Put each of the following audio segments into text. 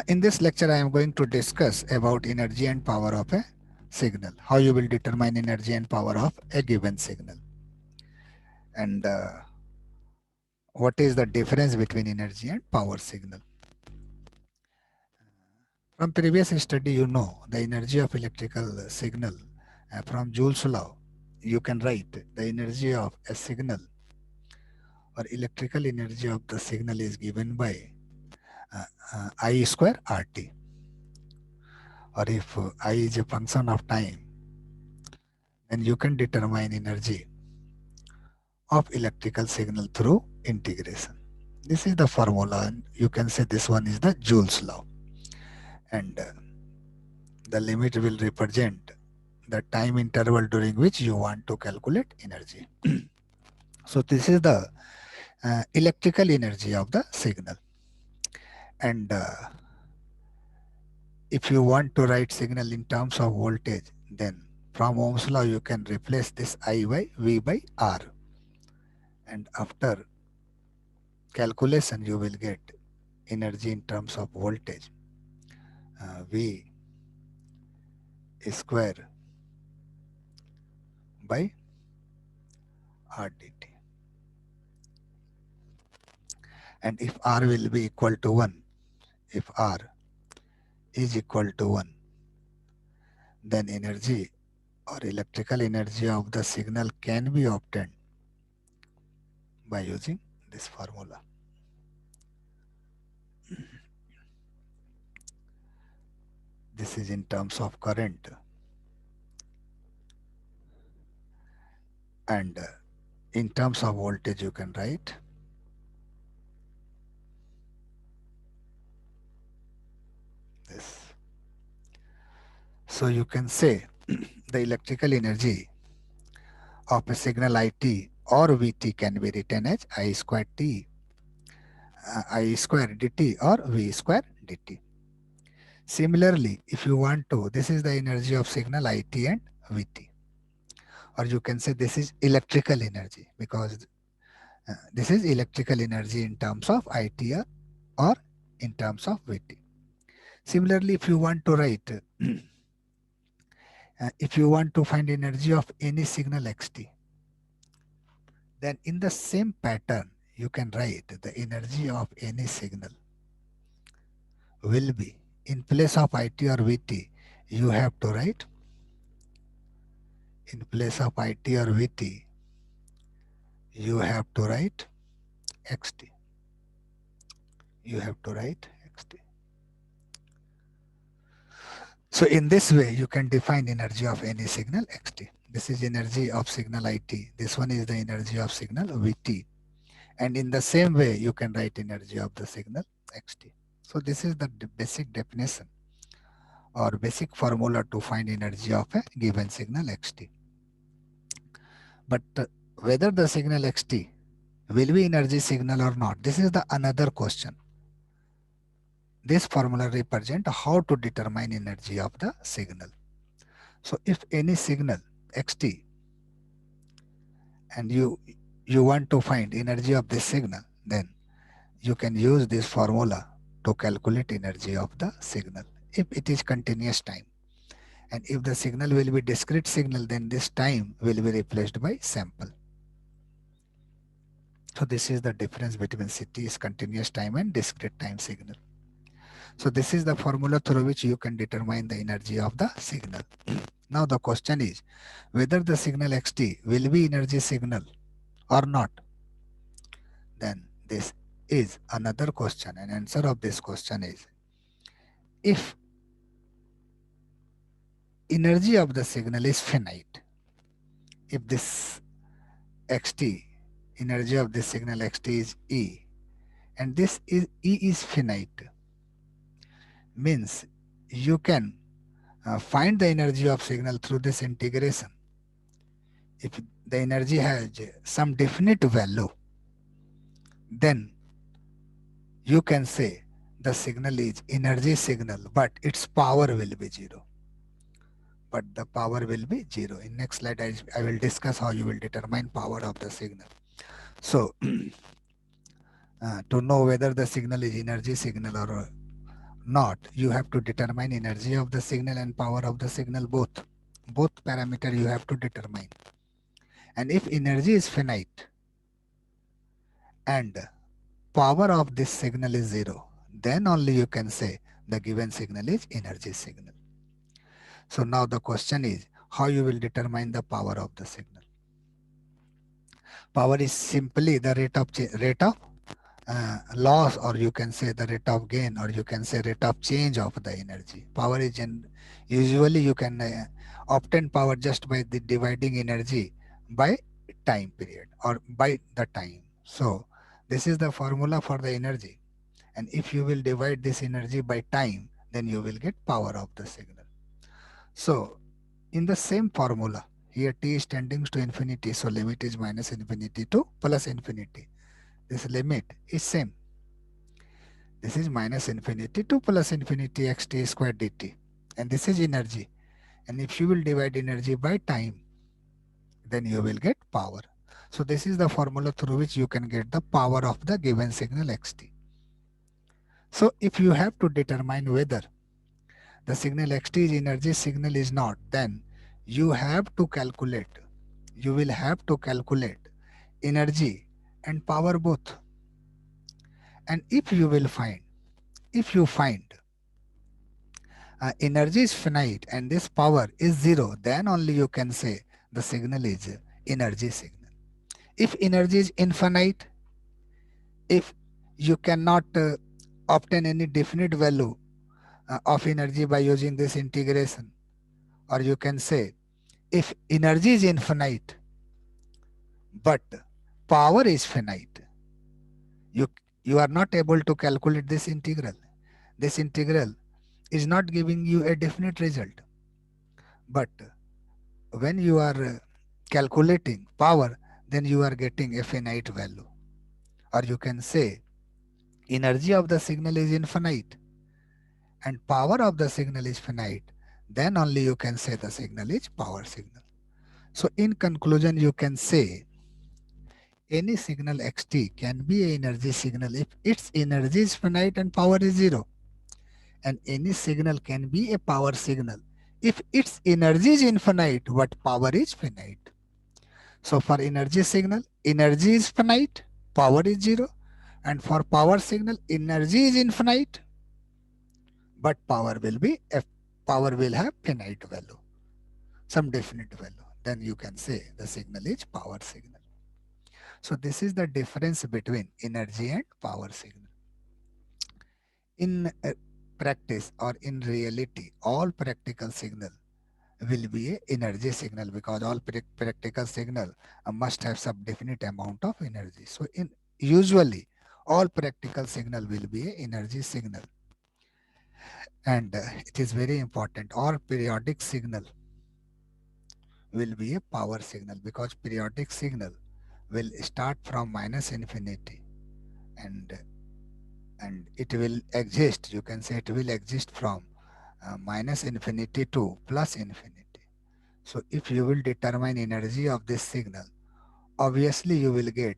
In this lecture, I am going to discuss about energy and power of a signal, how you will determine energy and power of a given signal, and what is the difference between energy and power signal. From previous study, you know the energy of electrical signal from Joule's law. You can write the energy of a signal or electrical energy of the signal is given by I square RT, or if I is a function of time, then you can determine energy of electrical signal through integration. This is the formula, and you can say this one is the Joule's law, and the limit will represent the time interval during which you want to calculate energy. So this is the electrical energy of the signal, and if you want to write signal in terms of voltage, then from Ohm's law you can replace this I by V by R, and after calculation you will get energy in terms of voltage, V square by R dt. And if R will be equal to 1, if R is equal to 1, then energy or electrical energy of the signal can be obtained by using this formula. This is in terms of current, and in terms of voltage you can write this. So you can say the electrical energy of a signal IT or Vt can be written as I square t, I square dt or V square dt. Similarly, if you want to, this is the energy of signal IT and Vt, or you can say this is electrical energy, because this is electrical energy in terms of IT or in terms of Vt. Similarly, if you want to write, if you want to find energy of any signal xt, then in the same pattern you can write the energy of any signal will be, in place of IT or Vt, you have to write, in place of IT or Vt, you have to write xt. You have to write xt. So in this way, you can define energy of any signal xt. This is energy of signal IT. This one is the energy of signal Vt. And in the same way, you can write energy of the signal xt. So this is the basic definition or basic formula to find energy of a given signal xt. But whether the signal xt will be energy signal or not, this is the another question. This formula represents how to determine energy of the signal. So if any signal xt and you want to find energy of this signal, then you can use this formula to calculate energy of the signal if it is continuous time. And if the signal will be discrete signal, then this time will be replaced by sample. So this is the difference between CT is continuous time and discrete time signal. So this is the formula through which you can determine the energy of the signal. Now the question is whether the signal xt will be energy signal or not. Then this is another question, and answer of this question is, if energy of the signal is finite, if this xt, energy of this signal xt is E, and this is E is finite, means you can find the energy of signal through this integration. If the energy has some definite value, then you can say the signal is energy signal, but its power will be 0. But the power will be 0. In next slide, I will discuss how you will determine power of the signal. So to know whether the signal is energy signal or not, you have to determine energy of the signal and power of the signal both. Both parameter you have to determine. And if energy is finite and power of this signal is zero, then only you can say the given signal is energy signal. So now the question is how you will determine the power of the signal. Power is simply the rate of loss, or you can say the rate of gain, or you can say rate of change of the energy. Power is usually you can obtain power just by the dividing energy by time period or by the time. So this is the formula for the energy, and if you will divide this energy by time, then you will get power of the signal. So in the same formula, here t is tending to infinity, so limit is minus infinity to plus infinity. This limit is same. This is minus infinity to plus infinity xt square dt, and this is energy. And if you will divide energy by time, then you will get power. So this is the formula through which you can get the power of the given signal xt. So if you have to determine whether the signal xt is energy signal is not, then you have to calculate, you will have to calculate energy and power both. And if you will find, if you find energy is finite and this power is zero, then only you can say the signal is energy signal. If energy is infinite, if you cannot obtain any definite value of energy by using this integration, or you can say if energy is infinite but power is finite, you you are not able to calculate this integral. This integral is not giving you a definite result. But when you are calculating power, then you are getting a finite value. Or you can say energy of the signal is infinite and power of the signal is finite, then only you can say the signal is power signal. So in conclusion, you can say any signal xt can be an energy signal if its energy is finite and power is zero. And any signal can be a power signal if its energy is infinite but power is finite. So for energy signal, energy is finite, power is zero. And for power signal, energy is infinite, but power will have finite value, some definite value. Then you can say the signal is power signal. So this is the difference between energy and power signal. In practice or in reality, all practical signal will be a energy signal, because all practical signal must have some definite amount of energy. So in usually all practical signal will be a energy signal. And it is very important, all periodic signal will be a power signal, because periodic signal will start from minus infinity and it will exist, you can say it will exist from minus infinity to plus infinity. So if you will determine energy of this signal, obviously you will get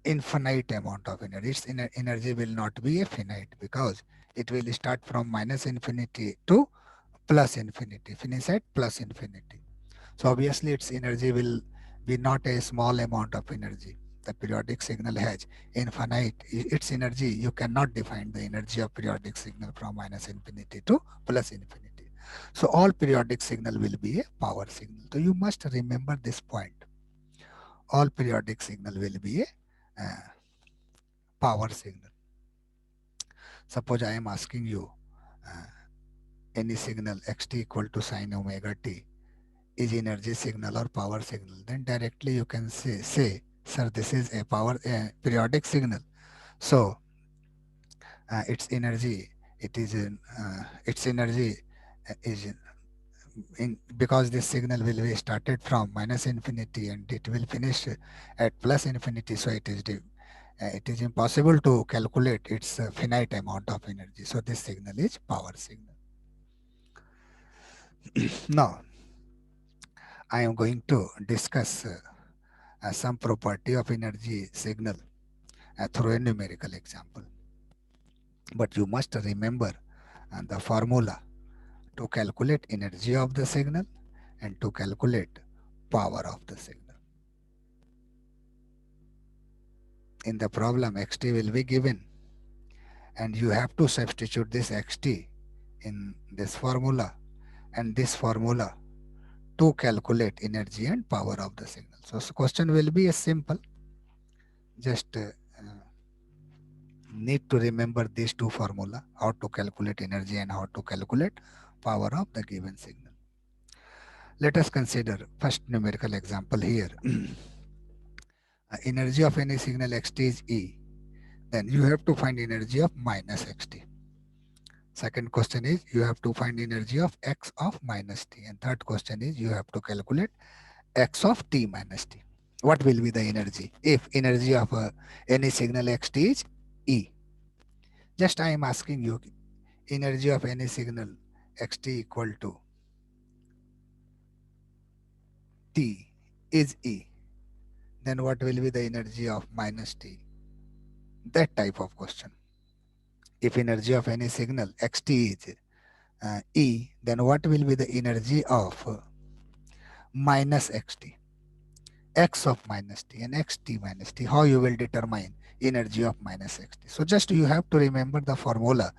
infinite amount of energy. Its energy will not be a finite, because it will start from minus infinity to plus infinity, finish at plus infinity. So obviously its energy will be not a small amount of energy. The periodic signal has infinite, its energy, you cannot define the energy of periodic signal from minus infinity to plus infinity. So all periodic signal will be a power signal. So you must remember this point. All periodic signal will be a power signal. Suppose I am asking you any signal xt equal to sine omega t is energy signal or power signal, then directly you can say sir, this is a periodic signal. So its energy, its energy is because this signal will be started from minus infinity and it will finish at plus infinity, so it is impossible to calculate its finite amount of energy. So this signal is power signal. Now I am going to discuss some property of energy signal through a numerical example. but you must remember the formula to calculate energy of the signal and to calculate power of the signal. In the problem, xt will be given, and you have to substitute this xt in this formula and this formula to calculate energy and power of the signal. So question will be a simple, just need to remember these two formula, how to calculate energy and how to calculate power of the given signal. Let us consider first numerical example here. Energy of any signal xt is E. Then you have to find energy of minus xt. Second question is you have to find energy of x of minus t. And third question is you have to calculate x of t minus t. What will be the energy if energy of any signal xt is E? Just I am asking you, energy of any signal xt equal to t is E. Then what will be the energy of minus t? That type of question. If energy of any signal xt is E, then what will be the energy of minus xt? X of minus t and xt minus t. How you will determine energy of minus xt? So just you have to remember the formula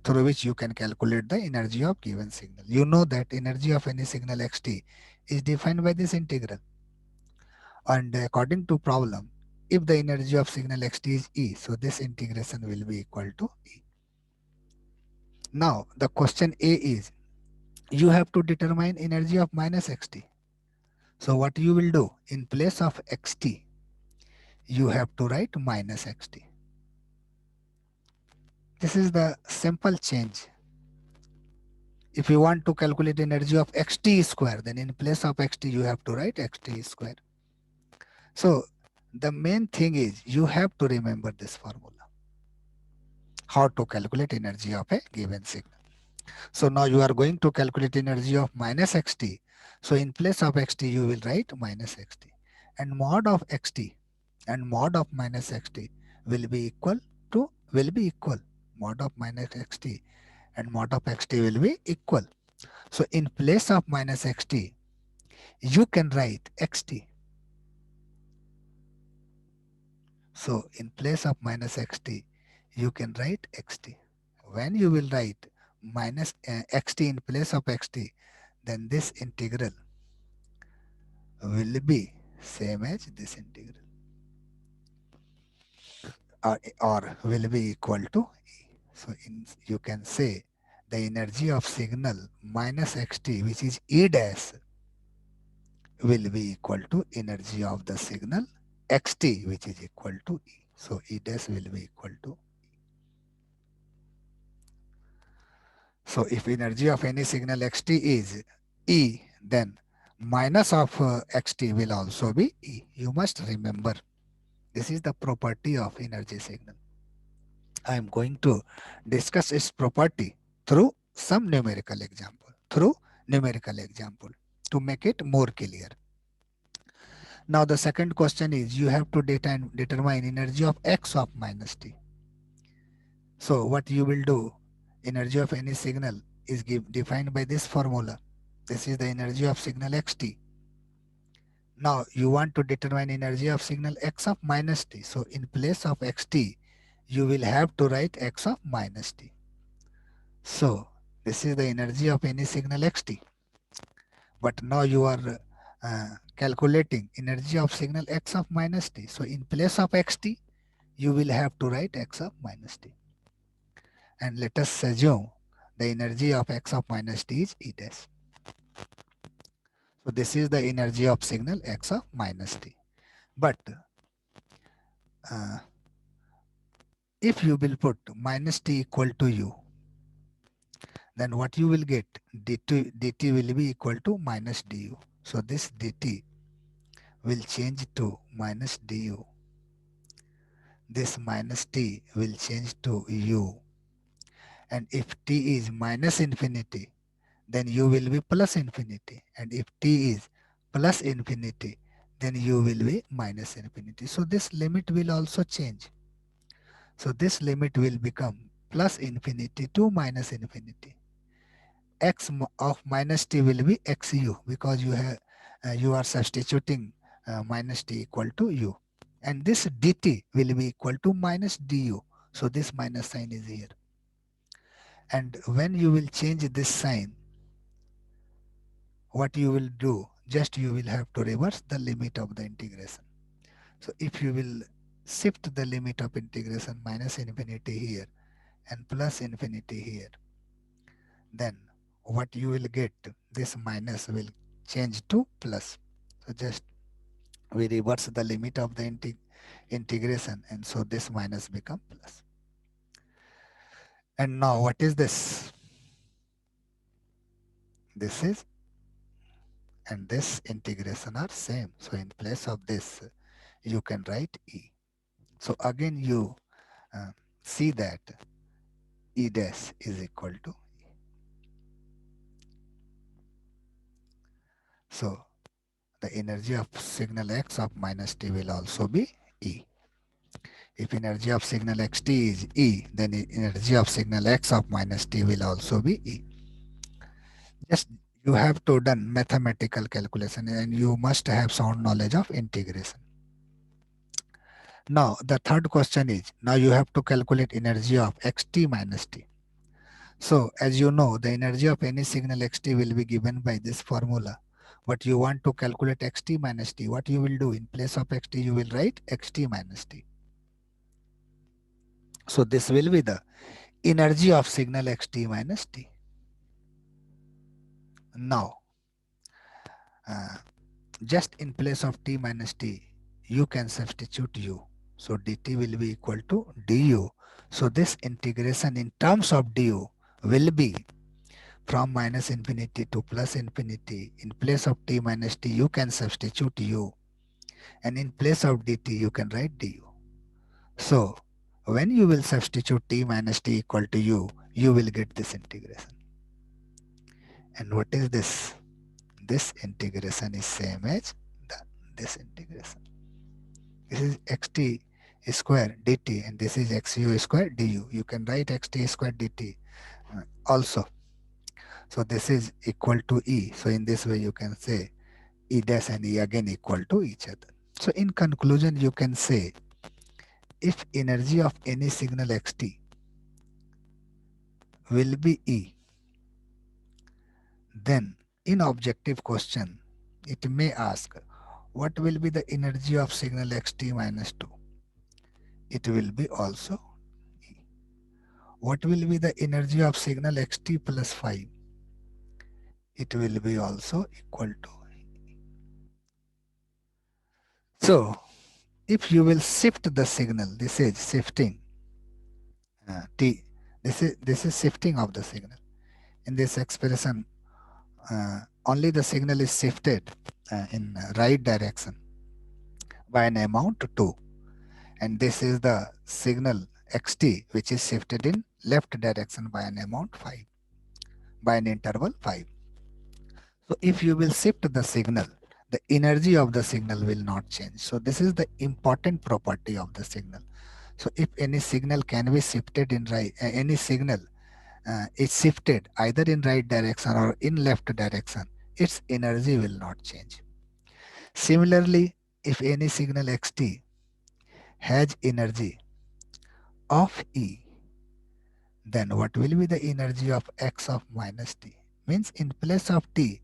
through which you can calculate the energy of given signal. You know that energy of any signal xt is defined by this integral. And according to problem, if the energy of signal xt is E, so this integration will be equal to E. Now the question A is, you have to determine energy of minus xt. So what you will do, in place of xt, you have to write minus xt. This is the simple change. If you want to calculate energy of xt square, then in place of xt, you have to write xt square. So the main thing is you have to remember this formula, how to calculate energy of a given signal. So now you are going to calculate energy of minus xt. So in place of xt, you will write minus xt. And mod of xt and mod of minus xt will be equal. Mod of minus xt and mod of xt will be equal. So in place of minus xt, you can write xt. So in place of minus xt, you can write xt. When you will write minus xt in place of xt, then this integral will be same as this integral, or will be equal to E. So you can say the energy of signal minus xt, which is E dash, will be equal to energy of the signal xt, which is equal to E. So E dash will be equal to E. So if energy of any signal xt is E, then minus of xt will also be E. You must remember, this is the property of energy signal. I am going to discuss its property through some numerical example, to make it more clear. Now the second question is you have to determine energy of x of minus t. So what you will do, energy of any signal is defined by this formula. This is the energy of signal xt. Now you want to determine energy of signal x of minus t. So in place of xt, you will have to write x of minus t. So this is the energy of any signal xt. But now you are calculating energy of signal x of minus t. So in place of xt, you will have to write x of minus t. And let us assume the energy of x of minus t is E dash. So this is the energy of signal x of minus t. But if you will put minus t equal to u, then what you will get, dt will be equal to minus du. So this dt will change to minus du. This minus t will change to u. And if t is minus infinity, then u will be plus infinity. And if t is plus infinity, then u will be minus infinity. So this limit will also change. So this limit will become plus infinity to minus infinity. X of minus t will be xu because you are substituting minus t equal to u, and this dt will be equal to minus du. So this minus sign is here, and when you will change this sign, what you will do, just you will have to reverse the limit of the integration. So if you will shift the limit of integration minus infinity here and plus infinity here, then what you will get, this minus will change to plus. So just we reverse the limit of the integration, and so this minus become plus. And now what is this? This is, and this integration are same. So in place of this, you can write E. So again you see that E dash is equal to E. So the energy of signal X of minus T will also be E. If energy of signal xt is E, then energy of signal X of minus T will also be E. Just you have to done mathematical calculation, and you must have sound knowledge of integration. Now the third question is, now you have to calculate energy of xt minus t. So as you know, the energy of any signal xt will be given by this formula. But you want to calculate xt minus t. What you will do, in place of xt you will write xt minus t. So this will be the energy of signal xt minus t. Now just in place of t minus t, you can substitute u. So dt will be equal to du. So this integration in terms of du will be from minus infinity to plus infinity. In place of t minus t, you can substitute u. And in place of dt, you can write du. So when you will substitute t minus t equal to u, you will get this integration. And what is this? This integration is same as this integration. This is xt square dt, and this is xu square du. You can write xt square dt also. So this is equal to E. So in this way you can say E dash and E again equal to each other. So in conclusion you can say, if energy of any signal xt will be E, then in objective question it may ask, what will be the energy of signal xt minus 2? It will be also E. What will be the energy of signal xt plus 5? It will be also equal to E. So if you will shift the signal, this is shifting t, this is shifting of the signal. In this expression, only the signal is shifted in right direction by an amount 2, and this is the signal xt which is shifted in left direction by an amount 5, by an interval 5. So if you will shift the signal, the energy of the signal will not change. So this is the important property of the signal. So if any signal can be shifted in right, any signal is shifted either in right direction or in left direction, its energy will not change. Similarly, if any signal xt has energy of E, then what will be the energy of x of minus t? Means in place of t,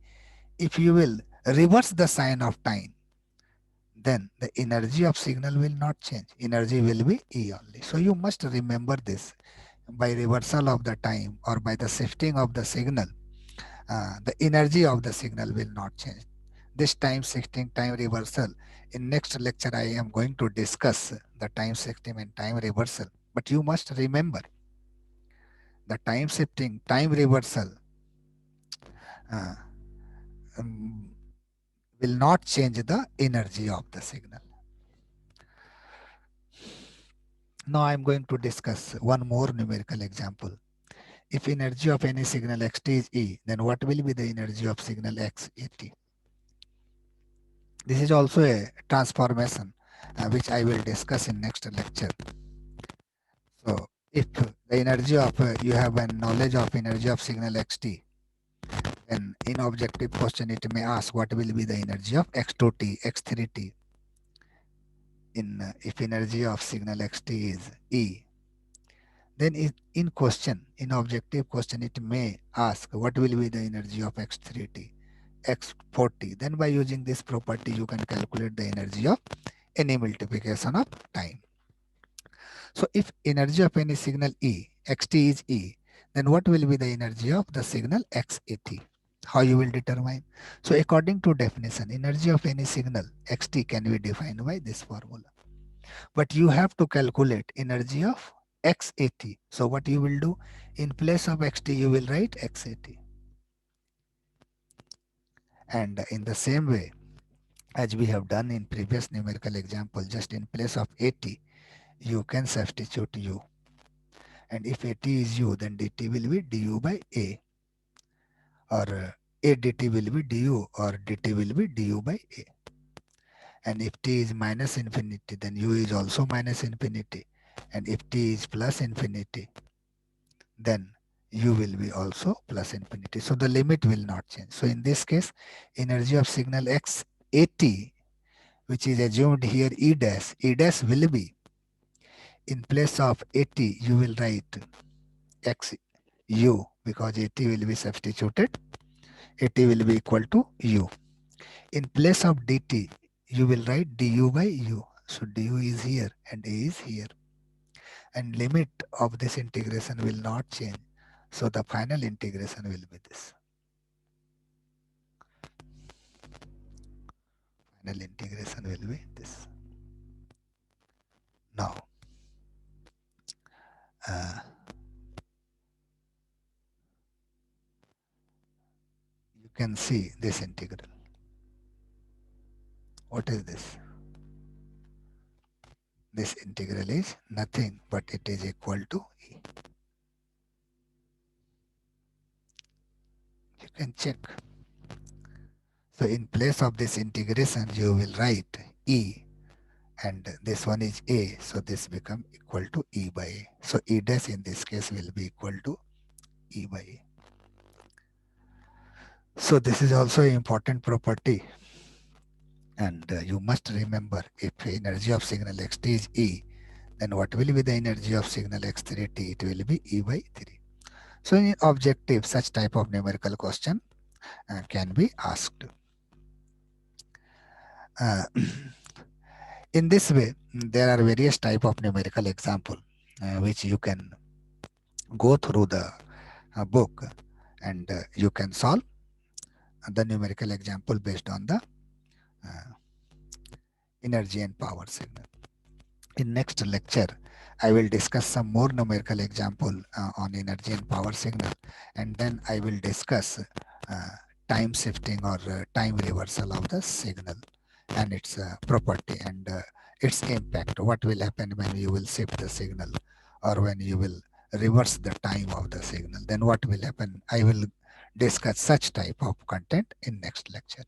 if you will reverse the sign of time, then the energy of signal will not change. Energy will be E only. So you must remember this. By reversal of the time or by the shifting of the signal, the energy of the signal will not change. This time shifting, time reversal, in next lecture I am going to discuss the time shifting and time reversal. But you must remember, the time shifting, time reversal uh, um, will not change the energy of the signal. Now I am going to discuss one more numerical example. If energy of any signal xt is E, then what will be the energy of signal x at? This is also a transformation which I will discuss in next lecture. So if the the energy of you have a knowledge of energy of signal xt, and in objective question it may ask what will be the energy of x2t, x3t. In if energy of signal xt is E, then in question, in objective question, it may ask what will be the energy of x3t, x4t. Then by using this property, you can calculate the energy of any multiplication of time. So if energy of any signal E, xt is E, then what will be the energy of the signal xat? How you will determine? So according to definition, energy of any signal xt can be defined by this formula. But you have to calculate energy of xat. So what you will do? In place of xt, you will write xat. And in the same way, as we have done in previous numerical example, just in place of at, you can substitute u. And if at is u, then dt will be du by a. Or a dt will be du, or dt will be du by a. And if t is minus infinity, then u is also minus infinity. And if t is plus infinity, then u will be also plus infinity. So the limit will not change. So in this case, energy of signal x at, which is assumed here e dash will be, in place of at, you will write x u, because at will be substituted. At will be equal to u. In place of dt, you will write du by u. So du is here and a is here. And limit of this integration will not change. So the final integration will be this. Final integration will be this. Now, you can see this integral. What is this? This integral is nothing but it is equal to e. You can check. So in place of this integration, you will write e, and this one is a, so this become equal to e by a. So e dash in this case will be equal to e by a. So this is also an important property, and you must remember, if energy of signal xt is e, then what will be the energy of signal x3t? It will be e by 3. So in objective, such type of numerical question can be asked. In this way, there are various type of numerical example which you can go through the book, and you can solve the numerical example based on the energy and power signal. In next lecture, I will discuss some more numerical example on energy and power signal, and then I will discuss time shifting or time reversal of the signal and its property and its impact. What will happen when you will shift the signal or when you will reverse the time of the signal? Then what will happen? I will discuss such type of content in next lecture.